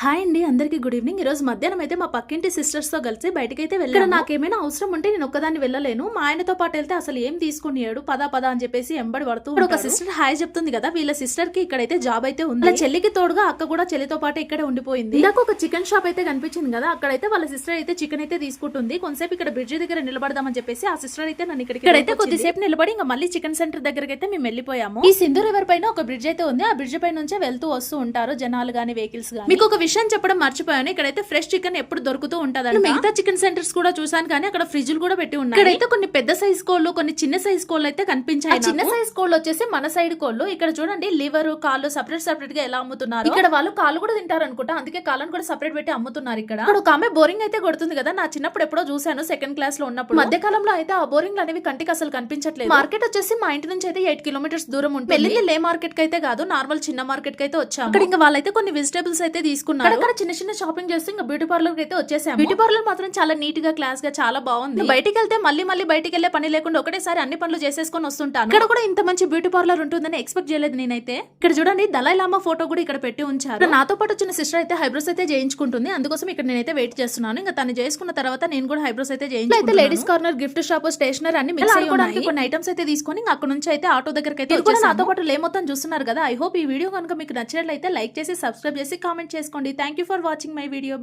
Hi అండి, అందరికీ good evening. ఈ రోజు మధ్యాహ్నం అయితే మా పక్కింటి సిస్టర్స్ తో కలిసి బయటకైతే వెళ్ళాను. ఇక్కడ నాకేమైనా అవసరం ఉంటే నేను ఒక్కదాన్ని వెళ్ళలేను. మా ఆయనతో పాటు వెళ్తే అసలు ఏం తీసుకునియాడు, పద అని చెప్పేసి ఎంబడి పడుతూ ఇక్కడ ఒక సిస్టర్ హాయ్ చెప్తుంది కదా, వీళ్ళ సిస్టర్ కి ఇక్కడైతే జాబ్ అయితే ఉంది. వాళ్ళ చెల్లికి తోడుగా అక్క కూడా చెల్లితో పాటు ఇక్కడే ఉండిపోయింది. నాకు ఒక చికెన్ షాప్ అయితే కనిపించింది కదా, అక్కడైతే వాళ్ళ సిస్టర్ అయితే చికెన్ అయితే తీసుకుంటుంది. కొంతసేపు ఇక్కడ బ్రిడ్జ్ దగ్గర నిలబడదామని చెప్పేసి ఆ సిస్టర్ అయితే నన్ను ఇక్కడైతే కొద్దిసేపు నిలబడి ఇంకా మళ్ళీ చికెన్ సెంటర్ దగ్గరికి అయితే మేము వెళ్ళిపోయాము. ఈ సింధు రివర్ పైన ఒక బ్రిడ్జ్ అయితే ఉంది. ఆ బ్రిడ్జ్ పై నుంచే వెళ్తూ వస్తూ ఉంటారు జనాలు గానీ వెహికల్స్ గానీ. మీకు ఒక విషయం చెప్పడం మర్చిపోయాను, ఇక్కడైతే ఫ్రెష్ చికెన్ ఎప్పుడు దొరుకుతూ ఉంటదంట. మిగతా చికెన్ సెంటర్స్ కూడా చూసాను కానీ అక్కడ ఫ్రిడ్జ్లు కూడా పెట్టి ఉన్నాయి. ఇక్కడైతే కొన్ని పెద్ద సైజ్ కోళ్ళు, కొన్ని చిన్న సైజ్ కోళ్ళు అయితే కనిపించాయి. చిన్న సైజ్ కోళ్ళు వచ్చేసి మన సైడ్ కోళ్ళు. ఇక్కడ చూడండి లివర్ కాళ్ళు సపరేట్ గా ఎలా అమ్ముతున్నారు. ఇక్కడ వాళ్ళు కాళ్ళు కూడా తింటారు అనుకుంటా, అందుకే కాళ్ళను కూడా సపరేట్ పెట్టి అమ్ముతున్నారు. ఇక్కడ ఒక ఆమె బోరింగ్ అయితే కొడుతుంది కదా, నా చిన్నప్పుడు ఎప్పుడో చూసాను సెకండ్ క్లాస్ లో ఉన్నప్పుడు. మధ్య కాలంలో అయితే ఆ బోరింగ్ అనేవి కంటికి అసలు కనిపించట్లేదు. మార్కెట్ వచ్చేసి మా ఇంటి నుంచి అయితే 8 కిలోమీటర్స్ దూరం ఉంటుంది. పెళ్లి లే మార్కెట్ కి అయితే కాదు, నార్మల్ చిన్న మార్కెట్ కి అయితే వచ్చాము. ఇక్కడ ఇంకా వాళ్ళైతే కొన్ని వెజిటేబుల్స్ అయితే తీసుకున్నారు. అక్కడ చిన్న షాపింగ్ చేస్తే ఇంకా బ్యూటీ పార్లర్ కి అయితే వచ్చేసాము. బ్యూటీ పార్లర్ మాత్రం చాలా నీట్ గా క్లాస్ గా చాలా బాగుంది. బయటికి వెళ్తే మళ్ళీ బయటికి వెళ్లే పని లేకుండా ఒకటేసారి అన్ని పనులు చేసేసుకొని వస్తుంటాను. ఇక్కడ కూడా ఇంత మంచి బ్యూటీ పార్లర్ ఉంటుందని ఎక్స్పెక్ట్ చేయలేదు నేనైతే. ఇక్కడ చూడండి దలై లామా ఫోటో కూడా ఇక్కడ పెట్టి ఉంచారు. నాతో పాటు వచ్చిన సిస్టర్ అయితే హైబ్రోస్ అయితే చేయించుకుంటుంది, అందుకోసం ఇక్కడ నేనైతే వెయిట్ చేస్తున్నాను. ఇంకా తను చేసుకున్న తర్వాత నేను కూడా హైబ్రోస్ అయితే చేయించుకుంటాను. అయితే ladies corner, gift shop, stationery అన్ని మిక్స్ అయ్యి కొన్ని ఐటమ్స్ అయితే తీసుకొని అక్కడ నుంచి అయితే ఆటో దగ్గరికి అయితే నాతో పాటు లే మొత్తం చూస్తున్నారు కదా. ఐ హోప్ ఈ వీడియో కనుక మీకు నచ్చినట్లయితే లైక్ చేసి సబ్స్క్రైబ్ చేసి కామెంట్ చేసుకోండి. Thank you for watching my video.